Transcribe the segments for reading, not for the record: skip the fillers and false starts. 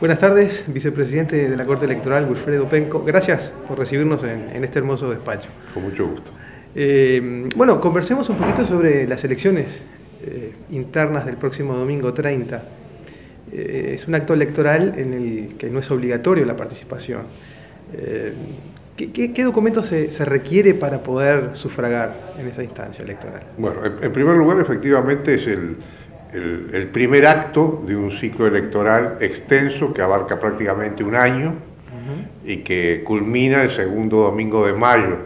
Buenas tardes, vicepresidente de la Corte Electoral, Wilfredo Penco. Gracias por recibirnos en este hermoso despacho. Con mucho gusto. Bueno, conversemos un poquito sobre las elecciones internas del próximo domingo 30. Es un acto electoral en el que no es obligatorio la participación. ¿Qué documentos se requiere para poder sufragar en esa instancia electoral? Bueno, en primer lugar, efectivamente es el primer acto de un ciclo electoral extenso que abarca prácticamente un año y que culmina el segundo domingo de mayo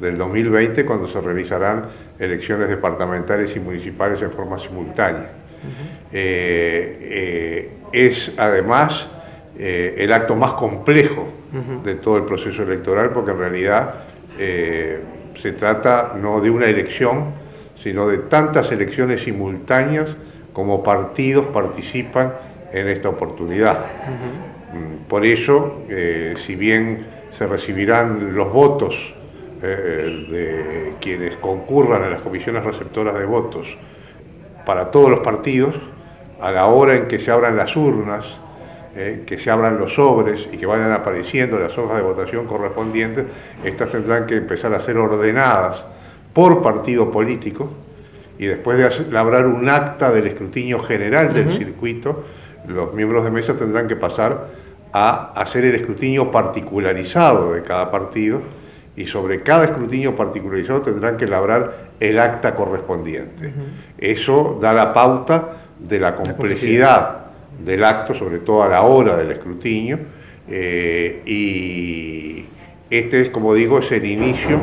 del 2020, cuando se realizarán elecciones departamentales y municipales en forma simultánea. Es además el acto más complejo de todo el proceso electoral, porque en realidad se trata no de una elección, sino de tantas elecciones simultáneas como partidos participan en esta oportunidad. Por eso, si bien se recibirán los votos de quienes concurran a las comisiones receptoras de votos para todos los partidos, a la hora en que se abran las urnas, que se abran los sobres y que vayan apareciendo las hojas de votación correspondientes, estas tendrán que empezar a ser ordenadas por partido político, y después de labrar un acta del escrutinio general del circuito, los miembros de mesa tendrán que pasar a hacer el escrutinio particularizado de cada partido, y sobre cada escrutinio particularizado tendrán que labrar el acta correspondiente. Eso da la pauta de la complejidad del acto, sobre todo a la hora del escrutinio, y este es, como digo, es el inicio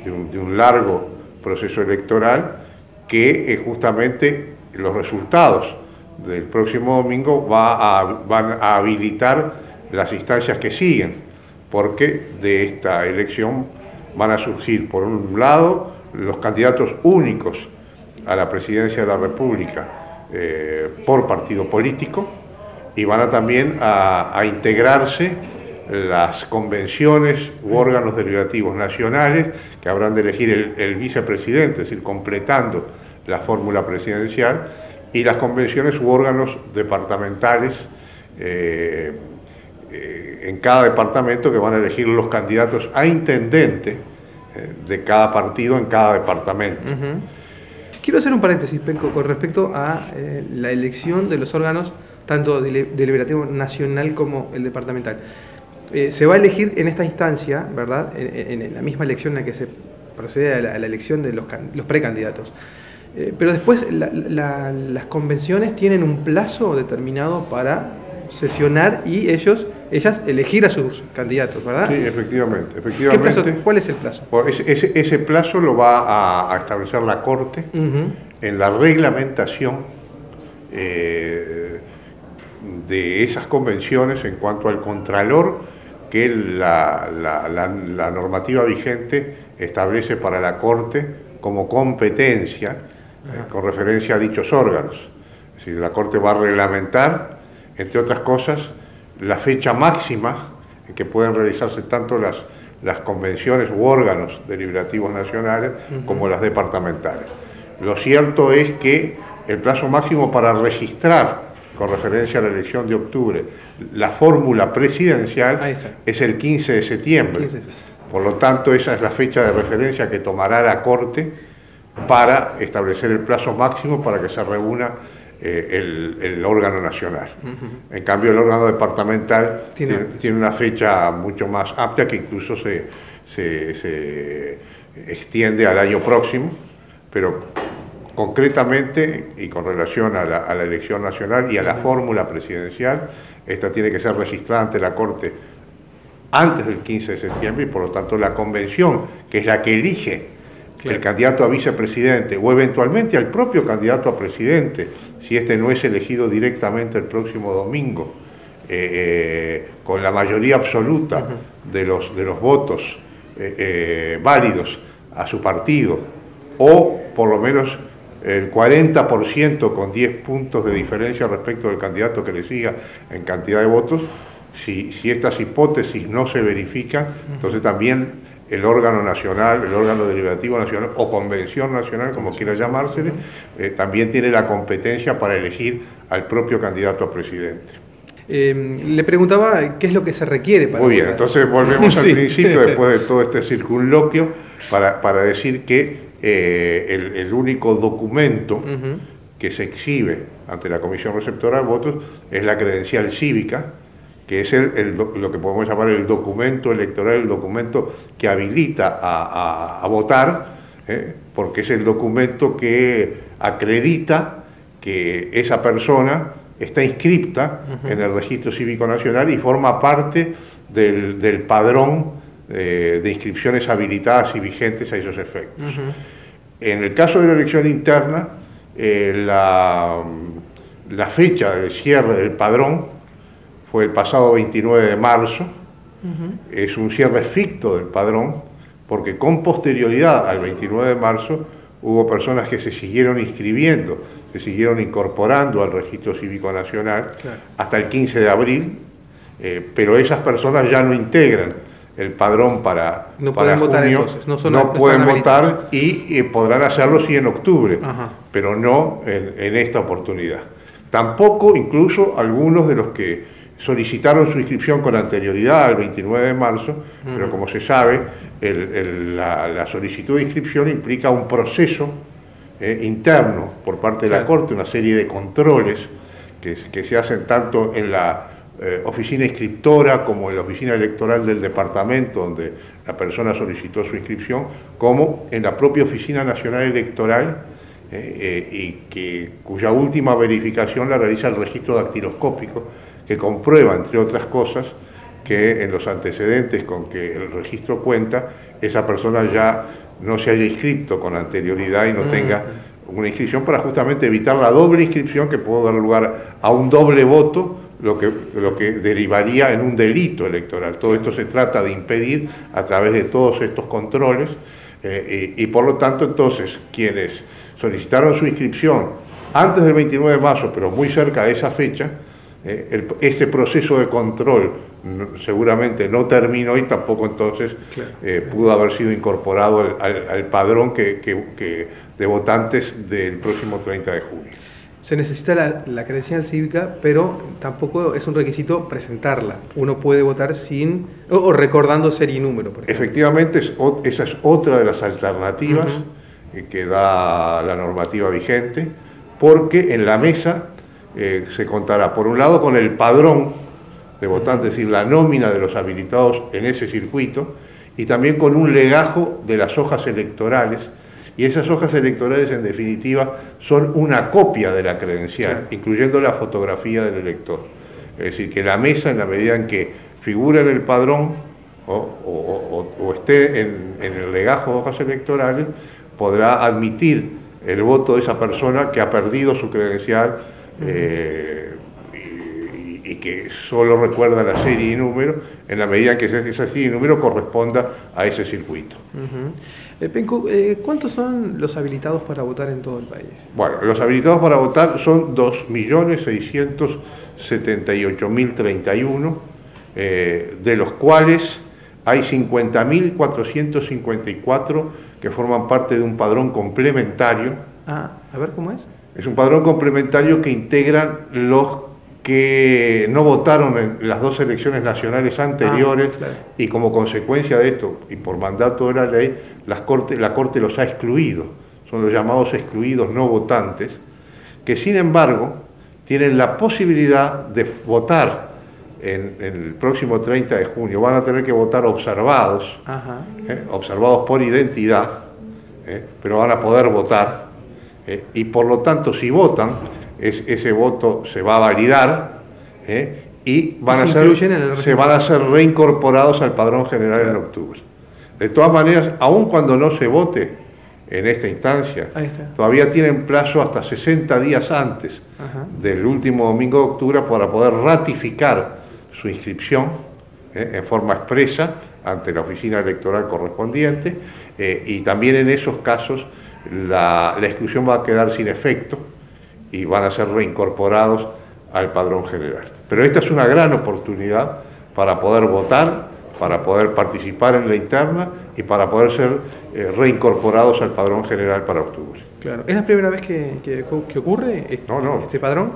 de un largo proceso electoral que justamente los resultados del próximo domingo van a habilitar las instancias que siguen, porque de esta elección van a surgir, por un lado, los candidatos únicos a la presidencia de la República por partido político, y van a también a integrarse las convenciones u órganos deliberativos nacionales que habrán de elegir el vicepresidente, es decir, completando la fórmula presidencial, y las convenciones u órganos departamentales en cada departamento, que van a elegir los candidatos a intendente de cada partido en cada departamento. Quiero hacer un paréntesis, Penco, con respecto a la elección de los órganos, tanto deliberativo nacional como el departamental. Se va a elegir en esta instancia, ¿verdad?, en la misma elección en la que se procede a la elección de los precandidatos. Pero después las convenciones tienen un plazo determinado para sesionar y ellas elegir a sus candidatos, ¿verdad? Sí, efectivamente. ¿Qué plazo, cuál es el plazo? Ese plazo lo va a establecer la Corte en la reglamentación de esas convenciones en cuanto al contralor que la normativa vigente establece para la Corte como competencia con referencia a dichos órganos. Es decir, la Corte va a reglamentar, entre otras cosas, la fecha máxima en que pueden realizarse tanto las convenciones u órganos deliberativos nacionales como las departamentales. Lo cierto es que el plazo máximo para registrar, con referencia a la elección de octubre, la fórmula presidencial es el 15 de septiembre. Por lo tanto, esa es la fecha de referencia que tomará la Corte para establecer el plazo máximo para que se reúna el órgano nacional. En cambio, el órgano departamental tiene una fecha mucho más amplia, que incluso se extiende al año próximo, pero concretamente y con relación a la elección nacional y a la fórmula presidencial, esta tiene que ser registrada ante la Corte antes del 15 de septiembre, y por lo tanto la convención, que es la que elige el candidato a vicepresidente o eventualmente al propio candidato a presidente, si este no es elegido directamente el próximo domingo, con la mayoría absoluta de los votos válidos a su partido, o por lo menos el 40% con 10 puntos de diferencia respecto del candidato que le siga en cantidad de votos. Si estas hipótesis no se verifican, entonces también el órgano nacional, el órgano deliberativo nacional o convención nacional, como quiera llamársele, también tiene la competencia para elegir al propio candidato a presidente. Le preguntaba qué es lo que se requiere para Muy bien, votar. entonces volvemos al Sí. principio, después de todo este circunloquio, para decir que el único documento que se exhibe ante la Comisión Receptora de Votos es la credencial cívica, que es lo que podemos llamar el documento electoral, el documento que habilita a votar, porque es el documento que acredita que esa persona está inscripta en el Registro Cívico Nacional y forma parte del padrón de inscripciones habilitadas y vigentes a esos efectos. En el caso de la elección interna, la fecha de cierre del padrón fue el pasado 29 de marzo, es un cierre ficto del padrón, porque con posterioridad al 29 de marzo hubo personas que se siguieron inscribiendo, se siguieron incorporando al Registro Cívico Nacional hasta el 15 de abril, pero esas personas ya no integran el padrón para pueden votar junio, entonces, no pueden votar y podrán hacerlo sí en octubre, pero no en esta oportunidad. Tampoco incluso algunos de los que solicitaron su inscripción con anterioridad al 29 de marzo, pero como se sabe, la solicitud de inscripción implica un proceso interno por parte de la Corte, una serie de controles que se hacen tanto en la oficina inscriptora como en la oficina electoral del departamento donde la persona solicitó su inscripción, como en la propia Oficina Nacional Electoral, cuya última verificación la realiza el registro dactiloscópico, que comprueba, entre otras cosas, que en los antecedentes con que el registro cuenta, esa persona ya no se haya inscrito con anterioridad y no tenga una inscripción, para justamente evitar la doble inscripción que puede dar lugar a un doble voto, lo que derivaría en un delito electoral. Todo esto se trata de impedir a través de todos estos controles y por lo tanto entonces quienes solicitaron su inscripción antes del 29 de marzo, pero muy cerca de esa fecha, este proceso de control seguramente no terminó y tampoco entonces pudo haber sido incorporado al padrón de votantes del próximo 30 de junio. Se necesita la credencial cívica, pero tampoco es un requisito presentarla. Uno puede votar sin, o recordando serie y número, por ejemplo. Efectivamente, esa es otra de las alternativas que da la normativa vigente, porque en la mesa se contará, por un lado, con el padrón de votantes, es decir, la nómina de los habilitados en ese circuito, y también con un legajo de las hojas electorales, y esas hojas electorales, en definitiva, son una copia de la credencial, incluyendo la fotografía del elector. Es decir, que la mesa, en la medida en que figura en el padrón o esté en el legajo de hojas electorales, podrá admitir el voto de esa persona que ha perdido su credencial y que solo recuerda la serie y número, en la medida en que esa serie y número corresponda a ese circuito. Penco, ¿cuántos son los habilitados para votar en todo el país? Bueno, los habilitados para votar son 2.678.031, de los cuales hay 50.454 que forman parte de un padrón complementario. A ver, ¿cómo es? Es un padrón complementario que integran los que no votaron en las dos elecciones nacionales anteriores y como consecuencia de esto y por mandato de la ley, la Corte los ha excluido. Son los llamados excluidos no votantes, que sin embargo tienen la posibilidad de votar en el próximo 30 de junio. Van a tener que votar observados, observados por identidad, pero van a poder votar. Y por lo tanto, si votan, ese voto se va a validar y se van a ser reincorporados al padrón general en octubre. De todas maneras, aun cuando no se vote en esta instancia, todavía tienen plazo hasta 60 días antes del último domingo de octubre para poder ratificar su inscripción en forma expresa ante la oficina electoral correspondiente y también en esos casos la exclusión va a quedar sin efecto y van a ser reincorporados al padrón general. Pero esta es una gran oportunidad para poder votar para poder participar en la interna y para poder ser reincorporados al padrón general para octubre. Claro. ¿Es la primera vez que ocurre este padrón?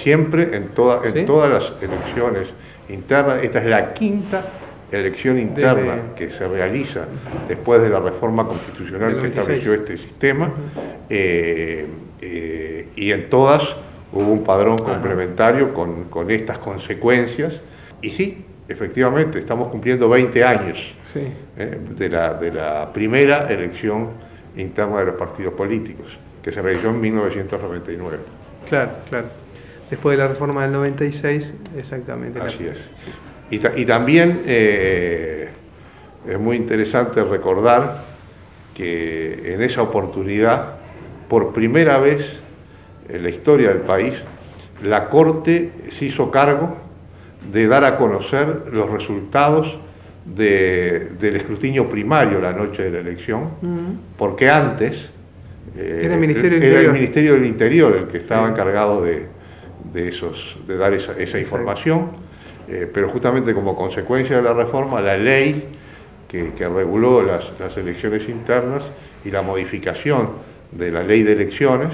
Siempre en todas las elecciones internas. Esta es la quinta elección interna que se realiza después de la reforma constitucional que estableció este sistema, y en todas hubo un padrón complementario con estas consecuencias. Y sí, efectivamente, estamos cumpliendo 20 años de la primera elección interna de los partidos políticos, que se realizó en 1999. Claro, claro. Después de la reforma del 96, exactamente. Así es. Y también es muy interesante recordar que en esa oportunidad, por primera vez en la historia del país, la Corte se hizo cargo de dar a conocer los resultados del escrutinio primario la noche de la elección, porque antes era el Ministerio del Interior el que estaba encargado de dar esa información. Pero justamente como consecuencia de la reforma, la ley que reguló las elecciones internas y la modificación de la ley de elecciones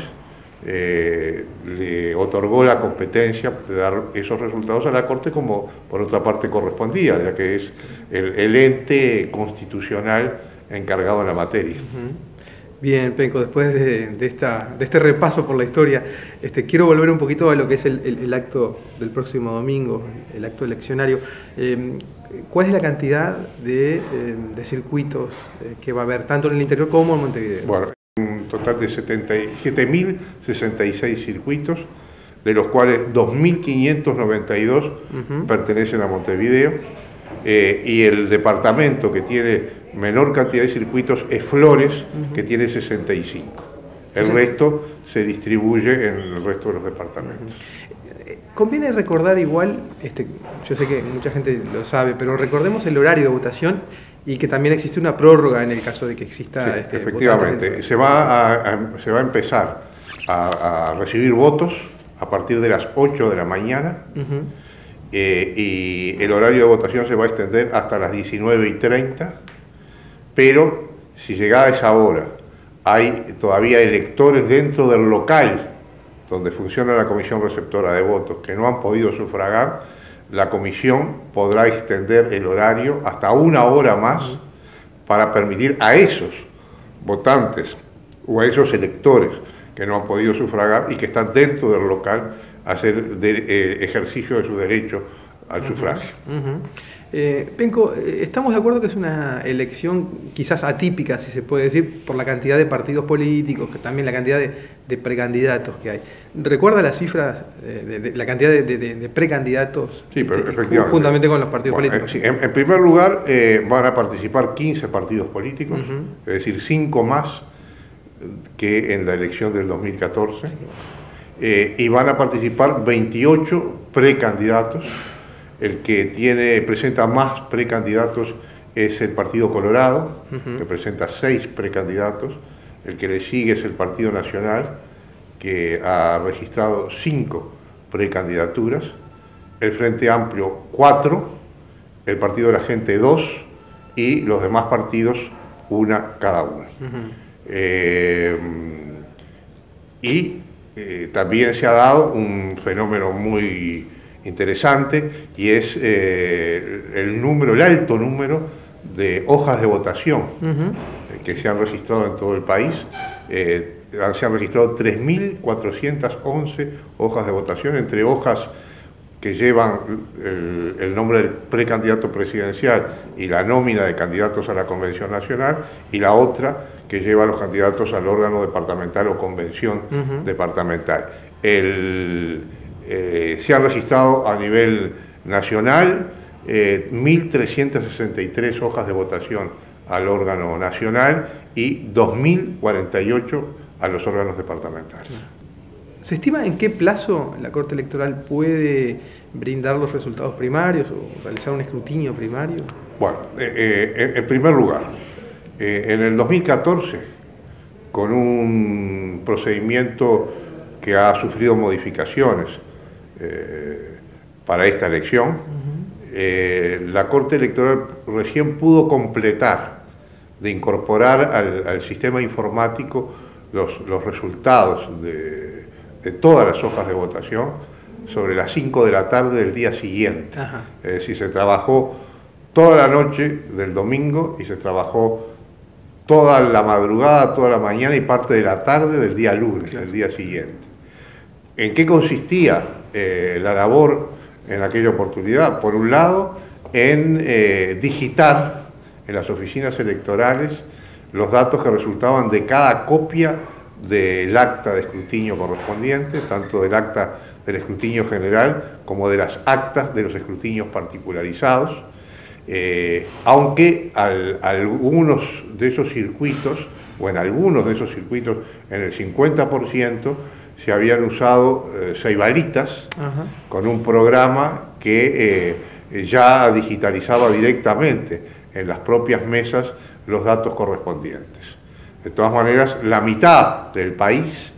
le otorgó la competencia de dar esos resultados a la Corte, como por otra parte correspondía, ya que es el ente constitucional encargado en la materia. Bien, Penco, después de este repaso por la historia, quiero volver un poquito a lo que es el acto del próximo domingo, el acto eleccionario. ¿Cuál es la cantidad de circuitos que va a haber, tanto en el interior como en Montevideo? Bueno, un total de 77.066 circuitos, de los cuales 2.592 pertenecen a Montevideo, y el departamento que tiene menor cantidad de circuitos es Flores, que tiene 65. El resto se distribuye en el resto de los departamentos. Conviene recordar igual, yo sé que mucha gente lo sabe, pero recordemos el horario de votación y que también existe una prórroga en el caso de que exista... Efectivamente, se va a empezar a recibir votos a partir de las 8 de la mañana, y el horario de votación se va a extender hasta las 19:30, pero si llegada esa hora hay todavía electores dentro del local donde funciona la comisión receptora de votos que no han podido sufragar, la comisión podrá extender el horario hasta una hora más para permitir a esos votantes o a esos electores que no han podido sufragar y que están dentro del local hacer ejercicio de su derecho al sufragio. Penco, estamos de acuerdo que es una elección quizás atípica, si se puede decir, por la cantidad de partidos políticos, que también la cantidad de precandidatos que hay. ¿Recuerda las cifras de la cantidad de precandidatos? Sí, pero efectivamente, juntamente con los partidos políticos. Sí, en primer lugar, van a participar 15 partidos políticos, es decir, 5 más que en la elección del 2014, y van a participar 28 precandidatos. El que presenta más precandidatos es el Partido Colorado, que presenta 6 precandidatos. El que le sigue es el Partido Nacional, que ha registrado 5 precandidaturas. El Frente Amplio 4, el Partido de la Gente 2 y los demás partidos 1 cada uno. También se ha dado un fenómeno muy interesante, y es el alto número de hojas de votación que se han registrado en todo el país. Se han registrado 3.411 hojas de votación, entre hojas que llevan el nombre del precandidato presidencial y la nómina de candidatos a la Convención Nacional, y la otra que lleva a los candidatos al órgano departamental o convención departamental. Se han registrado a nivel nacional 1.363 hojas de votación al órgano nacional y 2.048 a los órganos departamentales. ¿Se estima en qué plazo la Corte Electoral puede brindar los resultados primarios o realizar un escrutinio primario? Bueno, en primer lugar, en el 2014, con un procedimiento que ha sufrido modificaciones para esta elección, la Corte Electoral recién pudo completar de incorporar al sistema informático los resultados de todas las hojas de votación sobre las 5 de la tarde del día siguiente. Ajá. Es decir, se trabajó toda la noche del domingo y se trabajó toda la madrugada, toda la mañana y parte de la tarde del día lunes, del día siguiente. ¿En qué consistía la labor en aquella oportunidad? Por un lado, en digitar en las oficinas electorales los datos que resultaban de cada copia del acta de escrutinio correspondiente, tanto del acta del escrutinio general como de las actas de los escrutinios particularizados, aunque algunos de esos circuitos, o en algunos de esos circuitos, en el 50%, se habían usado ceibalitas. Ajá. Con un programa que ya digitalizaba directamente en las propias mesas los datos correspondientes. De todas maneras, la mitad del país,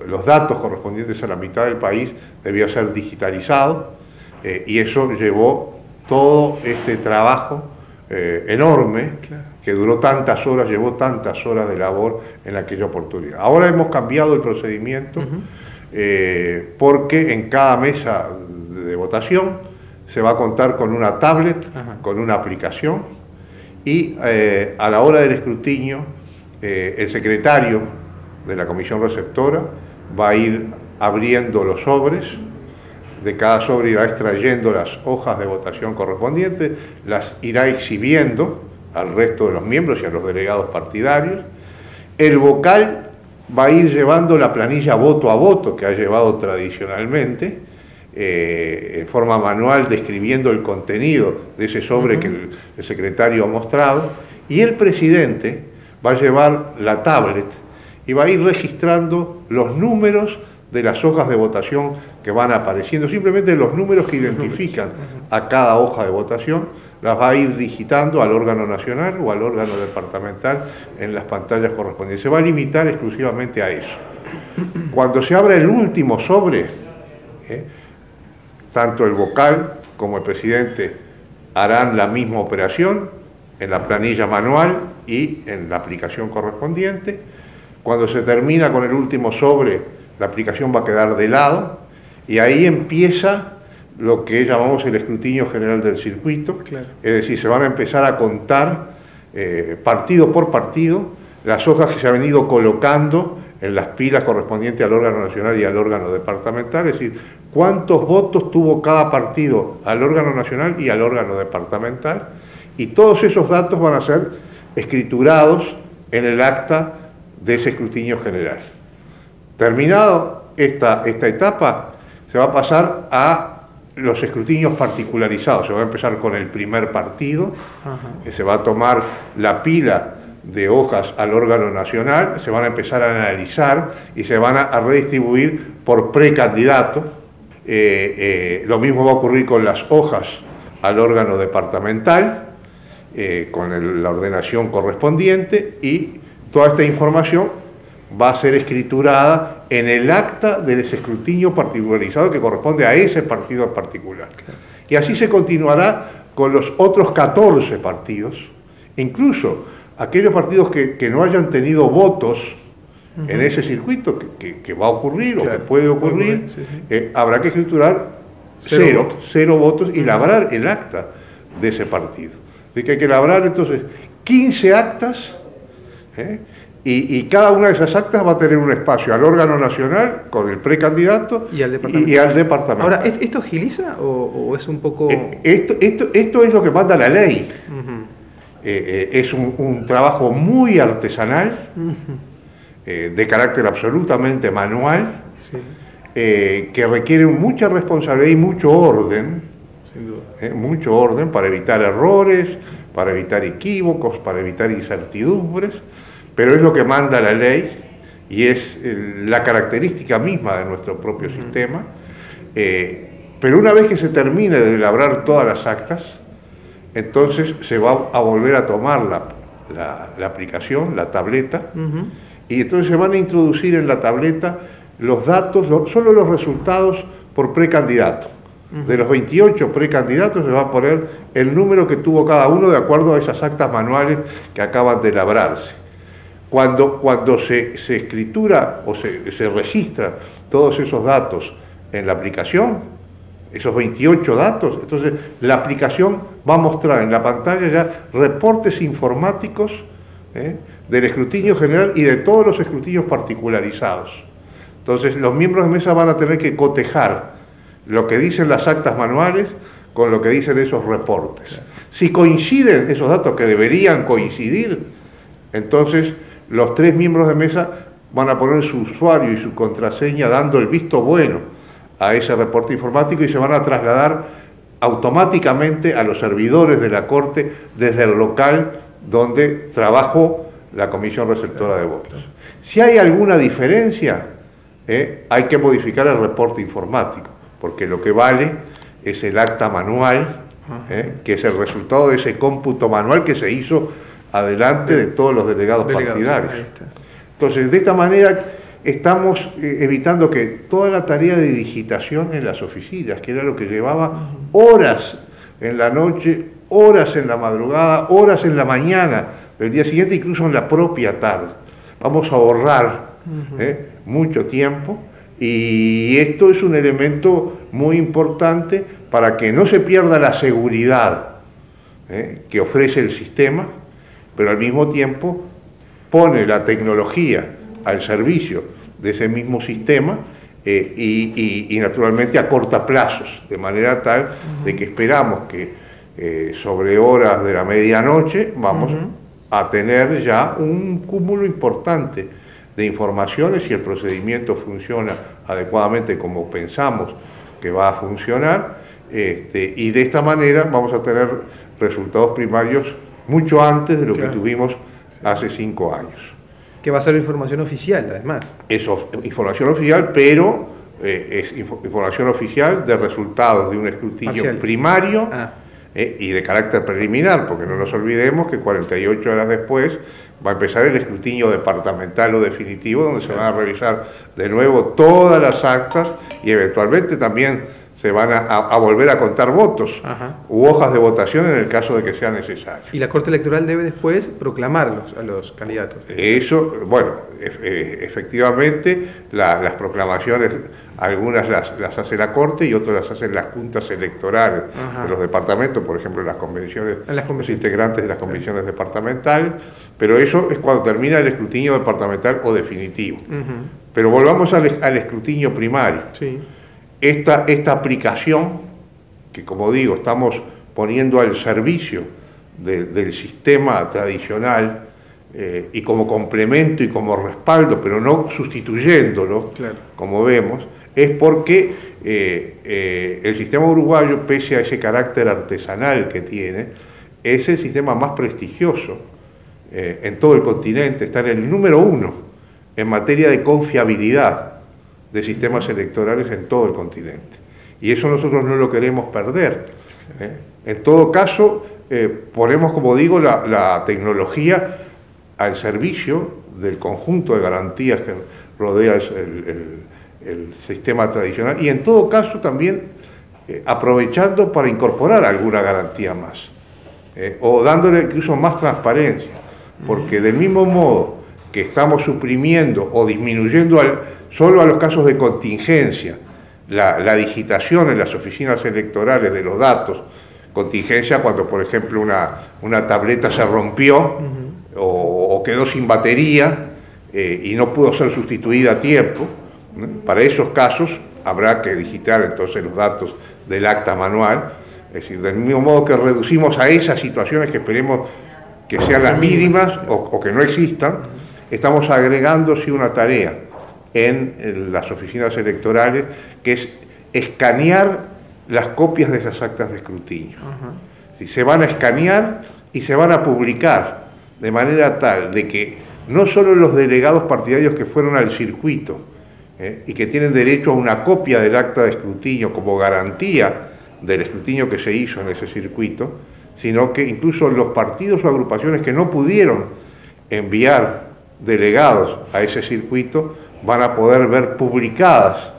los datos correspondientes a la mitad del país debía ser digitalizado, y eso llevó todo este trabajo enorme, claro, que duró tantas horas, llevó tantas horas de labor en aquella oportunidad. Ahora hemos cambiado el procedimiento, porque en cada mesa de votación se va a contar con una tablet, ajá, con una aplicación, y a la hora del escrutinio el secretario de la comisión receptora va a ir abriendo los sobres. De cada sobre irá extrayendo las hojas de votación correspondientes, las irá exhibiendo al resto de los miembros y a los delegados partidarios. El vocal va a ir llevando la planilla voto a voto que ha llevado tradicionalmente, en forma manual, describiendo el contenido de ese sobre que el secretario ha mostrado, y el presidente va a llevar la tablet y va a ir registrando los números de las hojas de votación que van apareciendo, simplemente los números que identifican a cada hoja de votación, las va a ir digitando al órgano nacional o al órgano departamental en las pantallas correspondientes. Se va a limitar exclusivamente a eso. Cuando se abra el último sobre, tanto el vocal como el presidente harán la misma operación en la planilla manual y en la aplicación correspondiente. Cuando se termina con el último sobre, la aplicación va a quedar de lado y ahí empieza lo que llamamos el escrutinio general del circuito. Claro. Es decir, se van a empezar a contar partido por partido las hojas que se han venido colocando en las pilas correspondientes al órgano nacional y al órgano departamental, es decir, cuántos votos tuvo cada partido al órgano nacional y al órgano departamental, y todos esos datos van a ser escriturados en el acta de ese escrutinio general. Terminado esta etapa, se va a pasar a los escrutinios particularizados. Se va a empezar con el primer partido, que se va a tomar la pila de hojas al órgano nacional, se van a empezar a analizar y se van a redistribuir por precandidato. Lo mismo va a ocurrir con las hojas al órgano departamental, con la ordenación correspondiente, y toda esta información va a ser escriturada en el acta del escrutinio particularizado que corresponde a ese partido en particular. Y así se continuará con los otros 14 partidos, incluso aquellos partidos que no hayan tenido votos en ese circuito, que va a ocurrir, claro, o que puede ocurrir, habrá que escriturar cero votos y labrar el acta de ese partido. Así que hay que labrar entonces 15 actas, y cada una de esas actas va a tener un espacio al órgano nacional con el precandidato y al departamento. Ahora, ¿esto agiliza o es un poco...? Esto es lo que manda la ley. Es un trabajo muy artesanal, de carácter absolutamente manual, sí, que requiere mucha responsabilidad y mucho orden, sin duda, mucho orden para evitar errores, para evitar equívocos, para evitar incertidumbres, pero es lo que manda la ley y es la característica misma de nuestro propio sistema. Pero una vez que se termine de elaborar todas las actas, entonces se va a volver a tomar la aplicación, la tableta, y entonces se van a introducir en la tableta los datos, solo los resultados por precandidato. De los 28 precandidatos se va a poner el número que tuvo cada uno de acuerdo a esas actas manuales que acaban de labrarse. Cuando se escritura o se registran todos esos datos en la aplicación, esos 28 datos, entonces la aplicación va a mostrar en la pantalla ya reportes informáticos del escrutinio general y de todos los escrutinios particularizados. Entonces los miembros de mesa van a tener que cotejar lo que dicen las actas manuales con lo que dicen esos reportes. Si coinciden esos datos, que deberían coincidir, entonces los 3 miembros de mesa van a poner su usuario y su contraseña dando el visto bueno a ese reporte informático y se van a trasladar automáticamente a los servidores de la Corte desde el local donde trabajó la comisión receptora de votos. Si hay alguna diferencia, hay que modificar el reporte informático, porque lo que vale es el acta manual, que es el resultado de ese cómputo manual que se hizo adelante de todos los delegados partidarios. Entonces, de esta manera estamos evitando que toda la tarea de digitación en las oficinas, que era lo que llevaba horas en la noche, horas en la madrugada, horas en la mañana del día siguiente, incluso en la propia tarde. Vamos a ahorrar mucho tiempo, y esto es un elemento muy importante para que no se pierda la seguridad que ofrece el sistema, pero al mismo tiempo pone la tecnología al servicio de ese mismo sistema y naturalmente acorta plazos, de manera tal de que esperamos que sobre horas de la medianoche vamos a tener ya un cúmulo importante de informaciones si el procedimiento funciona adecuadamente como pensamos que va a funcionar, y de esta manera vamos a tener resultados primarios mucho antes de lo que tuvimos hace 5 años. Que va a ser información oficial, además. Eso es información oficial, pero es información oficial de resultados de un escrutinio primario y de carácter preliminar, porque no nos olvidemos que 48 horas después va a empezar el escrutinio departamental o definitivo, donde se van a revisar de nuevo todas las actas y eventualmente también se van a volver a contar votos u hojas de votación en el caso de que sea necesario. Y la Corte Electoral debe después proclamarlos a los candidatos. Eso, bueno, efectivamente las proclamaciones, algunas las hace la Corte y otras las hacen las juntas electorales de los departamentos, por ejemplo las convenciones, los integrantes de las convenciones departamentales, pero eso es cuando termina el escrutinio departamental o definitivo. Pero volvamos al escrutinio primario. Sí. Esta aplicación, que como digo, estamos poniendo al servicio del sistema tradicional y como complemento y como respaldo, pero no sustituyéndolo, como vemos, es porque el sistema uruguayo, pese a ese carácter artesanal que tiene, es el sistema más prestigioso en todo el continente, está en el número 1 en materia de confiabilidad de sistemas electorales en todo el continente. Y eso nosotros no lo queremos perder. En todo caso, ponemos, como digo, la tecnología al servicio del conjunto de garantías que rodea el sistema tradicional y en todo caso también aprovechando para incorporar alguna garantía más o dándole incluso más transparencia, porque del mismo modo que estamos suprimiendo o disminuyendo solo a los casos de contingencia la digitación en las oficinas electorales de los datos, contingencia cuando por ejemplo una tableta se rompió o quedó sin batería y no pudo ser sustituida a tiempo, para esos casos habrá que digitar entonces los datos del acta manual, es decir, del mismo modo que reducimos a esas situaciones que esperemos que sean las mínimas o que no existan, estamos agregando sí una tarea en las oficinas electorales, que es escanear las copias de esas actas de escrutinio. Se van a escanear y se van a publicar de manera tal de que no solo los delegados partidarios que fueron al circuito y que tienen derecho a una copia del acta de escrutinio como garantía del escrutinio que se hizo en ese circuito, sino que incluso los partidos o agrupaciones que no pudieron enviar delegados a ese circuito van a poder ver publicadas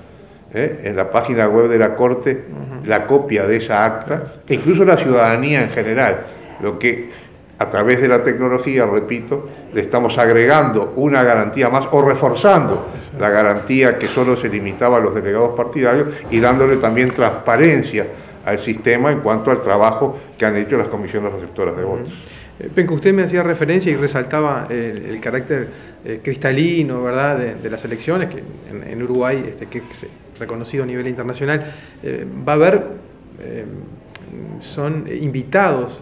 en la página web de la Corte la copia de esa acta, e incluso la ciudadanía en general, lo que a través de la tecnología, repito, le estamos agregando una garantía más o reforzando la garantía que solo se limitaba a los delegados partidarios y dándole también transparencia al sistema en cuanto al trabajo que han hecho las comisiones receptoras de votos. Penco, usted me hacía referencia y resaltaba el carácter cristalino, ¿verdad?, de las elecciones, que en Uruguay, que es reconocido a nivel internacional. Va a haber, son invitados,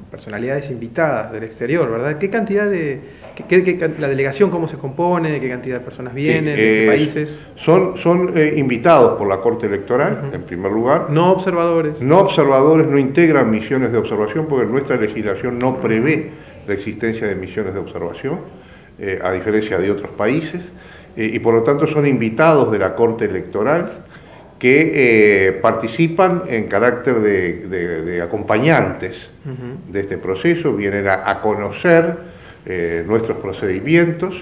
personalidades invitadas del exterior, ¿verdad? ¿Qué cantidad de, la delegación cómo se compone, qué cantidad de personas vienen, de qué países? Son invitados por la Corte Electoral, en primer lugar. No observadores. No observadores, no integran misiones de observación, porque nuestra legislación no prevé la existencia de misiones de observación, a diferencia de otros países, y por lo tanto son invitados de la Corte Electoral, que participan en carácter de acompañantes de este proceso, vienen a conocer nuestros procedimientos,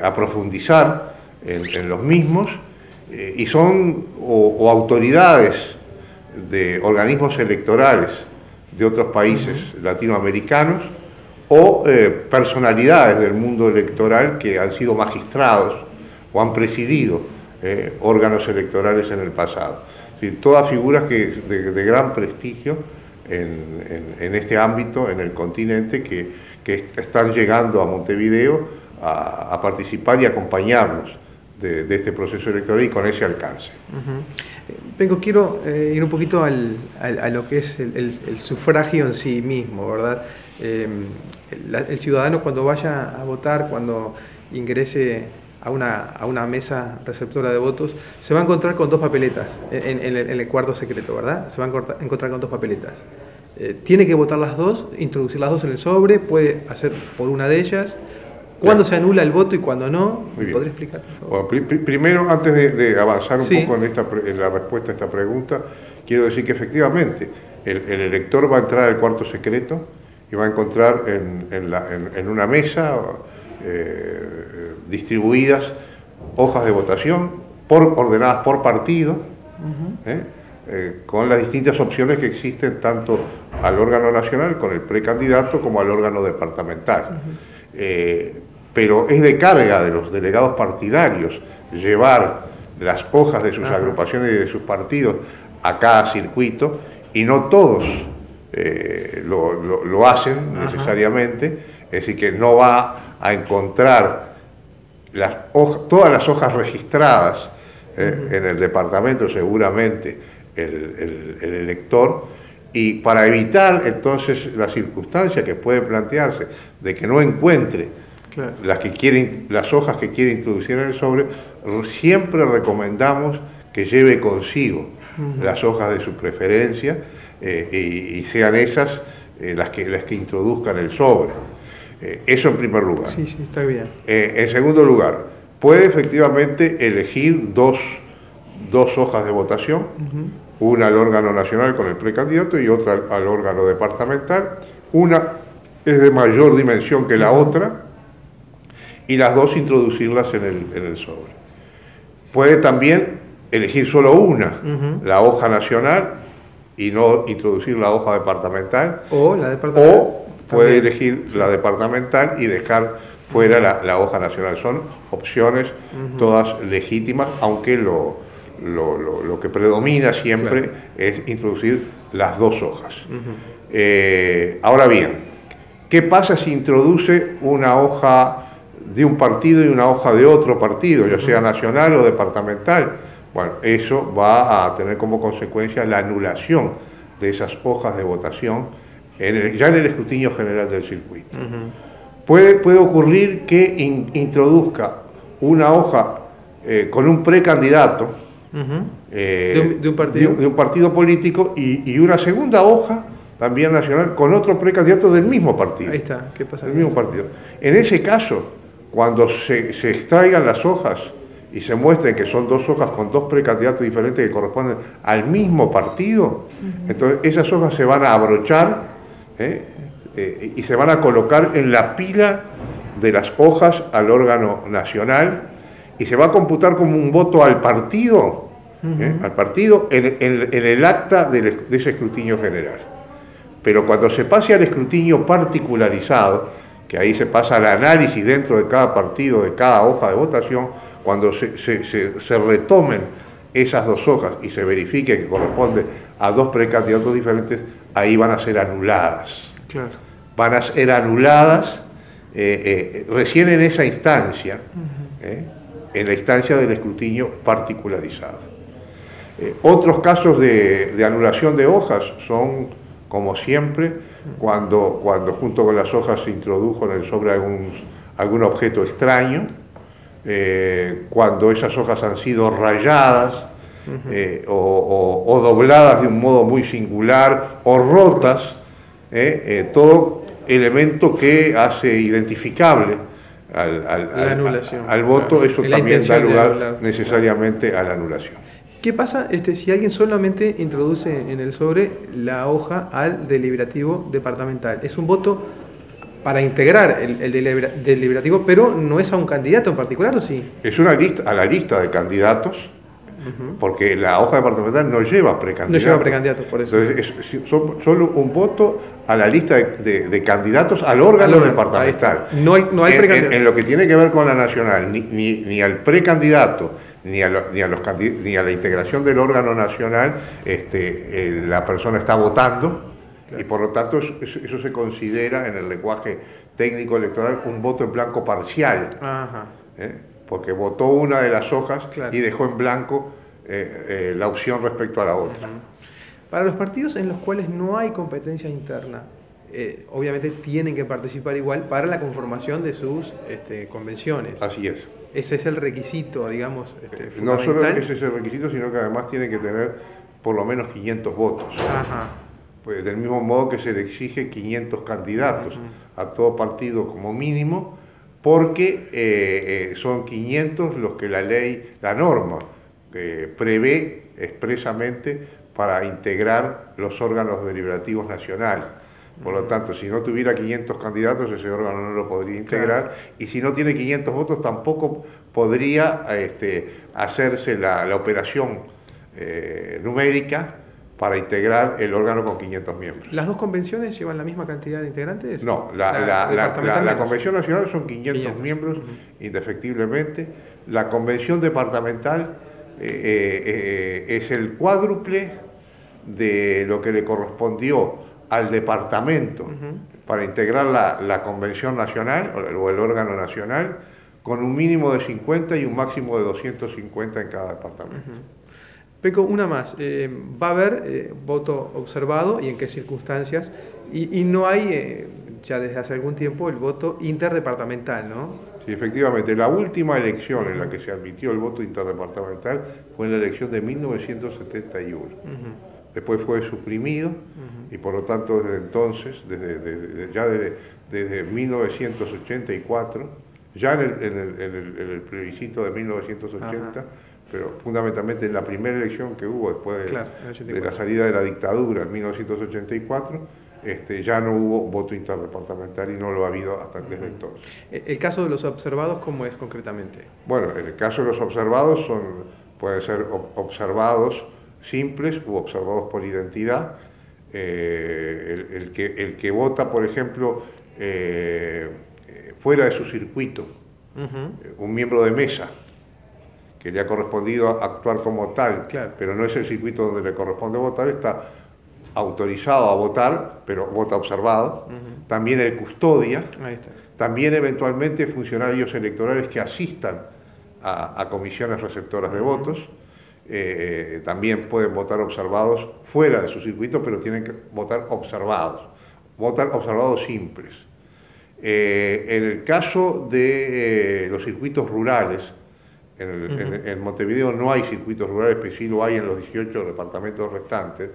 a profundizar en los mismos, y son o autoridades de organismos electorales de otros países latinoamericanos, o personalidades del mundo electoral que han sido magistrados o han presidido órganos electorales en el pasado. Sí, todas figuras de gran prestigio en este ámbito, en el continente, que están llegando a Montevideo a participar y acompañarnos de este proceso electoral y con ese alcance. Penco, quiero ir un poquito a lo que es el sufragio en sí mismo, ¿verdad? El ciudadano, cuando vaya a votar, cuando ingrese a una mesa receptora de votos, se va a encontrar con dos papeletas en el cuarto secreto, ¿verdad? Se va a encontrar con dos papeletas. Tiene que votar las dos, introducir las dos en el sobre, puede hacer por una de ellas. ¿Cuándo se anula el voto y cuándo no? ¿Me podría explicar, por favor? Bueno, primero, antes de avanzar un poco en la respuesta a esta pregunta, quiero decir que efectivamente el elector va a entrar al cuarto secreto y va a encontrar en una mesa distribuidas hojas de votación ordenadas por partido, con las distintas opciones que existen tanto al órgano nacional con el precandidato como al órgano departamental. Pero es de carga de los delegados partidarios llevar las hojas de sus agrupaciones y de sus partidos a cada circuito, y no todos lo hacen necesariamente, es decir, que no va a encontrar todas las hojas registradas en el departamento, seguramente el elector, y para evitar entonces la circunstancia que puede plantearse de que no encuentre las hojas que quiere introducir en el sobre, siempre recomendamos que lleve consigo las hojas de su preferencia, y sean esas las que introduzcan el sobre. Eso en primer lugar. Sí, está bien. En segundo lugar, puede efectivamente elegir dos hojas de votación, una al órgano nacional con el precandidato y otra al órgano departamental. Una es de mayor dimensión que la otra, y las dos introducirlas en el sobre. Puede también elegir solo una, la hoja nacional, y no introducir la hoja departamental. O la departamental. O puede elegir la departamental y dejar fuera la hoja nacional. Son opciones todas legítimas, aunque lo que predomina siempre es introducir las dos hojas. Ahora bien, ¿qué pasa si introduce una hoja de un partido y una hoja de otro partido, ya sea nacional o departamental? Bueno, eso va a tener como consecuencia la anulación de esas hojas de votación ya en el escrutinio general del circuito. Puede ocurrir que introduzca una hoja con un precandidato de un partido político y una segunda hoja también nacional con otro precandidato del mismo partido. Ahí está, ¿qué pasa? Del mismo partido. En ese caso, cuando se extraigan las hojas y se muestren que son dos hojas con dos precandidatos diferentes que corresponden al mismo partido, entonces esas hojas se van a abrochar y se van a colocar en la pila de las hojas al órgano nacional, y se va a computar como un voto al partido, al partido en el acta de ese escrutinio general. Pero cuando se pase al escrutinio particularizado, que ahí se pasa al análisis dentro de cada partido, de cada hoja de votación, cuando se retomen esas dos hojas y se verifique que corresponde a dos precandidatos diferentes, ahí van a ser anuladas. Claro. Van a ser anuladas recién en esa instancia, en la instancia del escrutinio particularizado. Otros casos de anulación de hojas son, como siempre, cuando junto con las hojas se introdujo en el sobre algún objeto extraño, cuando esas hojas han sido rayadas o dobladas de un modo muy singular o rotas, todo elemento que hace identificable al voto, claro. Eso también da lugar necesariamente a la anulación. ¿Qué pasa si alguien solamente introduce en el sobre la hoja al deliberativo departamental? Es un voto para integrar el deliberativo, pero no es a un candidato en particular, ¿o sí? Es una lista, a la lista de candidatos, porque la hoja departamental no lleva precandidatos. No lleva precandidatos, por eso. Entonces es solo un voto a la lista de candidatos al órgano departamental. No hay precandidatos. En lo que tiene que ver con la nacional, ni al precandidato, ni a la integración del órgano nacional, la persona está votando, claro. Y por lo tanto eso se considera en el lenguaje técnico electoral un voto en blanco parcial. Ajá. Porque votó una de las hojas, claro, y dejó en blanco la opción respecto a la otra. Para los partidos en los cuales no hay competencia interna, obviamente tienen que participar igual para la conformación de sus convenciones. Así es. Ese es el requisito, digamos, fundamental. No solo ese es el requisito, sino que además tiene que tener por lo menos 500 votos. Ajá. Pues del mismo modo que se le exige 500 candidatos a todo partido como mínimo, porque son 500 los que la norma prevé expresamente para integrar los órganos deliberativos nacionales. Por lo tanto, si no tuviera 500 candidatos, ese órgano no lo podría integrar, claro. Y si no tiene 500 votos, tampoco podría hacerse la operación numérica para integrar el órgano con 500 miembros. ¿Las dos convenciones llevan la misma cantidad de integrantes? No, la Convención Nacional son 500 miembros, indefectiblemente. La Convención Departamental es el cuádruple de lo que le correspondió al departamento para integrar la Convención Nacional o el órgano nacional, con un mínimo de 50 y un máximo de 250 en cada departamento. Peco, una más. ¿Va a haber voto observado y en qué circunstancias? Y no hay, ya desde hace algún tiempo, el voto interdepartamental, ¿no? Sí, efectivamente. La última elección en la que se admitió el voto interdepartamental fue en la elección de 1971. Después fue suprimido y por lo tanto desde entonces, desde 1984, ya en el plebiscito de 1980, pero fundamentalmente en la primera elección que hubo después de la salida de la dictadura en 1984, ya no hubo voto interdepartamental y no lo ha habido hasta desde entonces. ¿El caso de los observados cómo es concretamente? Bueno, en el caso de los observados pueden ser observados simples u observados por identidad. El que vota, por ejemplo, fuera de su circuito, un miembro de mesa, que le ha correspondido actuar como tal, claro, pero no es el circuito donde le corresponde votar, está autorizado a votar, pero vota observado. También el custodia, también eventualmente funcionarios electorales que asistan a comisiones receptoras de votos, también pueden votar observados fuera de su circuito, pero tienen que votar observados simples. En el caso de los circuitos rurales, en Montevideo no hay circuitos rurales, pero sí lo hay en los 18 departamentos restantes.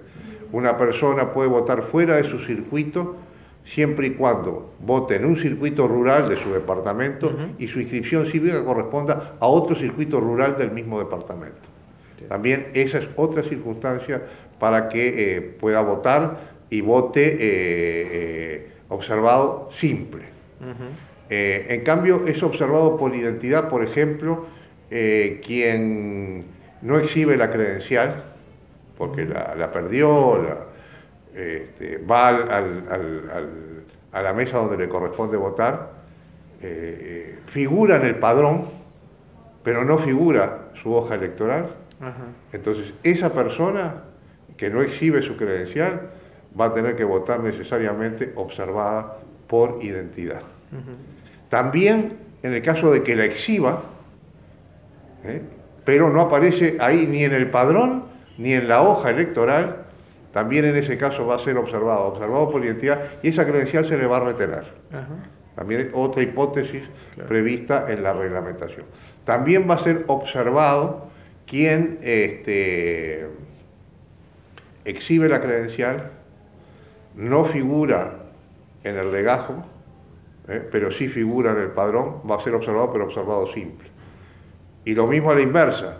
Una persona puede votar fuera de su circuito siempre y cuando vote en un circuito rural de su departamento y su inscripción cívica corresponda a otro circuito rural del mismo departamento. También esa es otra circunstancia para que pueda votar y vote observado simple. En cambio, es observado por identidad, por ejemplo, quien no exhibe la credencial, porque la perdió, va a la mesa donde le corresponde votar, figura en el padrón, pero no figura su hoja electoral. Ajá. Entonces, esa persona que no exhibe su credencial va a tener que votar necesariamente observada por identidad. Uh-huh. También, en el caso de que la exhiba, pero no aparece ahí ni en el padrón ni en la hoja electoral, también en ese caso va a ser observado por identidad, y esa credencial se le va a retener. Uh-huh. También es otra hipótesis prevista en la reglamentación. También va a ser observado quien exhibe la credencial, no figura en el legajo, pero sí figura en el padrón, va a ser observado, pero observado simple. Y lo mismo a la inversa,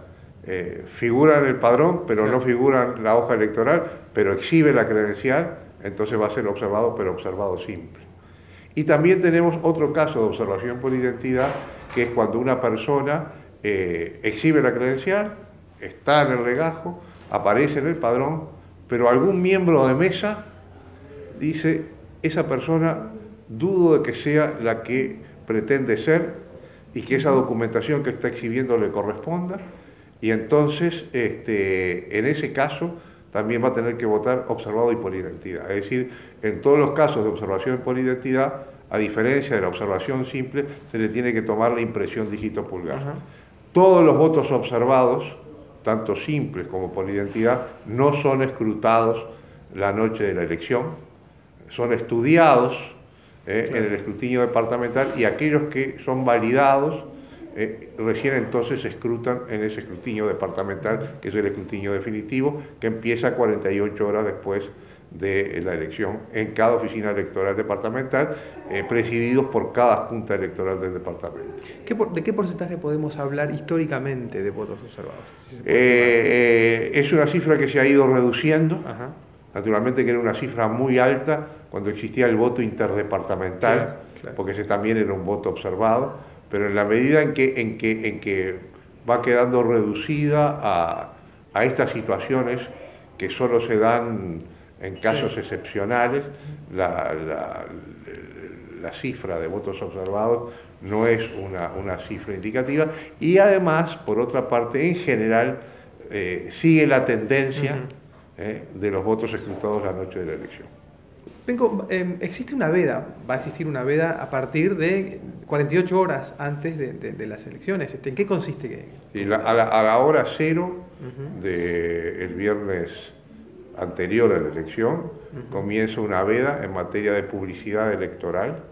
figura en el padrón, pero no figura en la hoja electoral, pero exhibe la credencial, entonces va a ser observado, pero observado simple. Y también tenemos otro caso de observación por identidad, que es cuando una persona exhibe la credencial, está en el legajo, aparece en el padrón, pero algún miembro de mesa dice, esa persona dudo de que sea la que pretende ser y que esa documentación que está exhibiendo le corresponda, y entonces en ese caso también va a tener que votar observado y por identidad. Es decir, en todos los casos de observación por identidad, a diferencia de la observación simple, se le tiene que tomar la impresión dígito pulgar. Uh-huh. Todos los votos observados, tanto simples como por identidad, no son escrutados la noche de la elección, son estudiados en el escrutinio departamental, y aquellos que son validados recién entonces se escrutan en ese escrutinio departamental, que es el escrutinio definitivo, que empieza 48 horas después de la elección en cada oficina electoral departamental, presididos por cada junta electoral del departamento. ¿De qué porcentaje podemos hablar históricamente de votos observados? Es una cifra que se ha ido reduciendo. Ajá. Naturalmente que era una cifra muy alta cuando existía el voto interdepartamental, claro. Porque ese también era un voto observado, pero en la medida en que va quedando reducida a estas situaciones que solo se dan en casos excepcionales, la cifra de votos observados no es una cifra indicativa, y además, por otra parte, en general, sigue la tendencia de los votos escrutados la noche de la elección. Penco, existe una veda, va a existir una veda a partir de 48 horas antes de las elecciones. ¿En qué consiste? Sí, a la hora cero del viernes anterior a la elección comienza una veda en materia de publicidad electoral,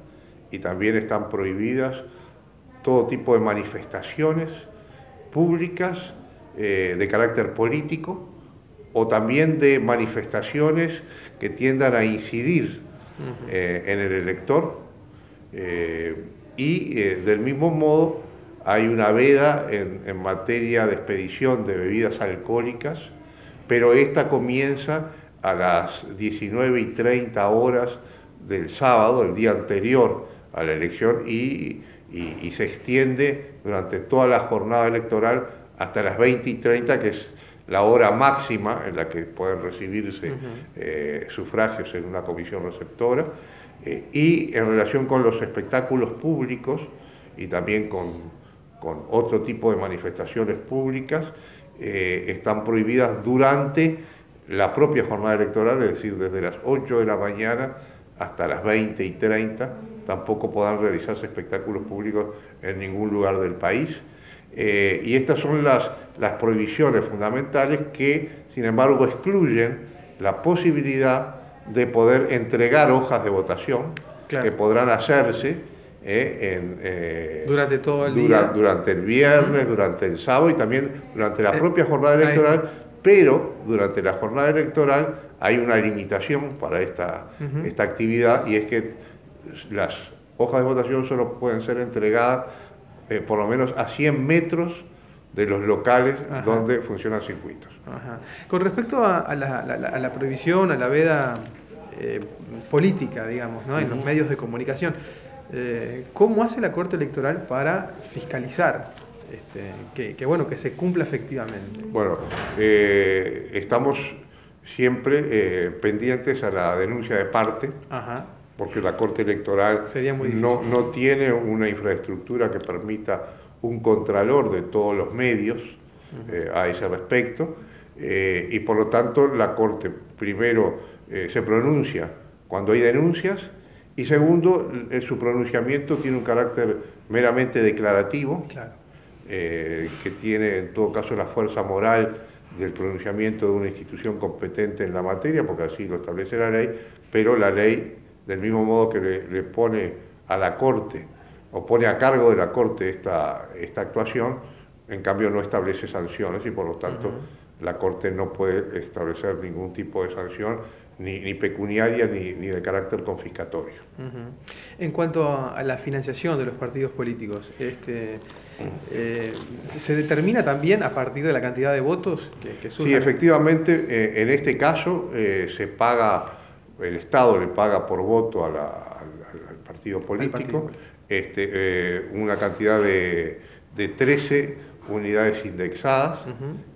y también están prohibidas todo tipo de manifestaciones públicas de carácter político, o también de manifestaciones que tiendan a incidir en el elector, y del mismo modo hay una veda en materia de expedición de bebidas alcohólicas, pero esta comienza a las 19:30 horas del sábado, el día anterior a la elección, y se extiende durante toda la jornada electoral hasta las 20:30, que es la hora máxima en la que pueden recibirse sufragios en una comisión receptora, y en relación con los espectáculos públicos y también con otro tipo de manifestaciones públicas, están prohibidas durante la propia jornada electoral, es decir, desde las 8 de la mañana hasta las 20:30, tampoco podrán realizarse espectáculos públicos en ningún lugar del país. Y estas son las prohibiciones fundamentales que, sin embargo, excluyen la posibilidad de poder entregar hojas de votación, claro, que podrán hacerse durante todo el día, durante el viernes, durante el sábado y también durante la propia jornada electoral, pero durante la jornada electoral hay una limitación para esta actividad, y es que las hojas de votación solo pueden ser entregadas por lo menos a 100 metros de los locales donde funcionan circuitos. Con respecto a la prohibición, a la veda política, digamos, ¿no? En los medios de comunicación, ¿cómo hace la Corte Electoral para fiscalizar bueno, que se cumpla efectivamente. Bueno, estamos siempre pendientes a la denuncia de parte, Ajá. porque la Corte Electoral no tiene una infraestructura que permita un contralor de todos los medios a ese respecto, y por lo tanto la Corte primero se pronuncia cuando hay denuncias, y segundo, su pronunciamiento tiene un carácter meramente declarativo, claro, que tiene en todo caso la fuerza moral del pronunciamiento de una institución competente en la materia, porque así lo establece la ley, pero la ley, del mismo modo que le pone a la Corte, o pone a cargo de la Corte esta actuación, en cambio no establece sanciones, y por lo tanto la Corte no puede establecer ningún tipo de sanción, ni pecuniaria ni de carácter confiscatorio. En cuanto a la financiación de los partidos políticos, ¿se determina también a partir de la cantidad de votos que surjan? Sí, efectivamente, en este caso se paga, el Estado le paga por voto al partido político, una cantidad de 13 unidades indexadas,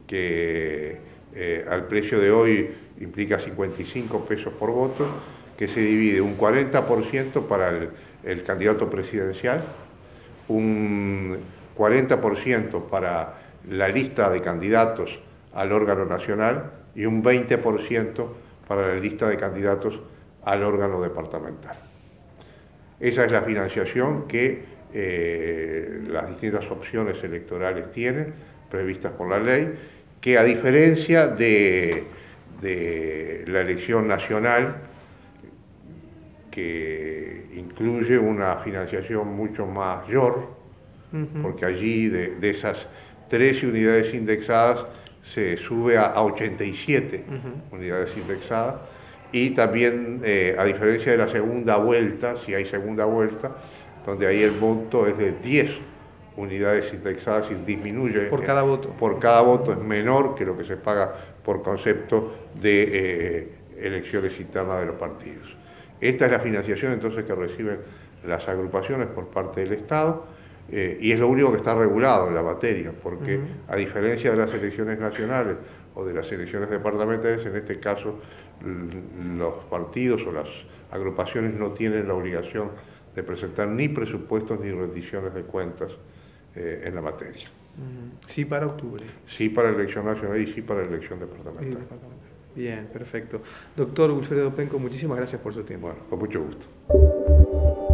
que al precio de hoy implica 55 pesos por voto, que se divide un 40% para el candidato presidencial, un 40% para la lista de candidatos al órgano nacional y un 20% para la lista de candidatos al órgano departamental. Esa es la financiación que las distintas opciones electorales tienen, previstas por la ley, que a diferencia de la elección nacional, que incluye una financiación mucho mayor, porque allí de esas 13 unidades indexadas se sube a 87 unidades indexadas, y también a diferencia de la segunda vuelta, si hay segunda vuelta, donde ahí el monto es de 10 unidades indexadas y disminuye por cada voto. Por cada voto es menor que lo que se paga por concepto de elecciones internas de los partidos. Esta es la financiación entonces que reciben las agrupaciones por parte del Estado, y es lo único que está regulado en la materia, porque a diferencia de las elecciones nacionales o de las elecciones departamentales, en este caso los partidos o las agrupaciones no tienen la obligación de presentar ni presupuestos ni rendiciones de cuentas en la materia. Sí para octubre. Sí para la elección nacional y sí para la elección departamental. Bien, perfecto. Doctor Wilfredo Penco, muchísimas gracias por su tiempo. Bueno, con mucho gusto.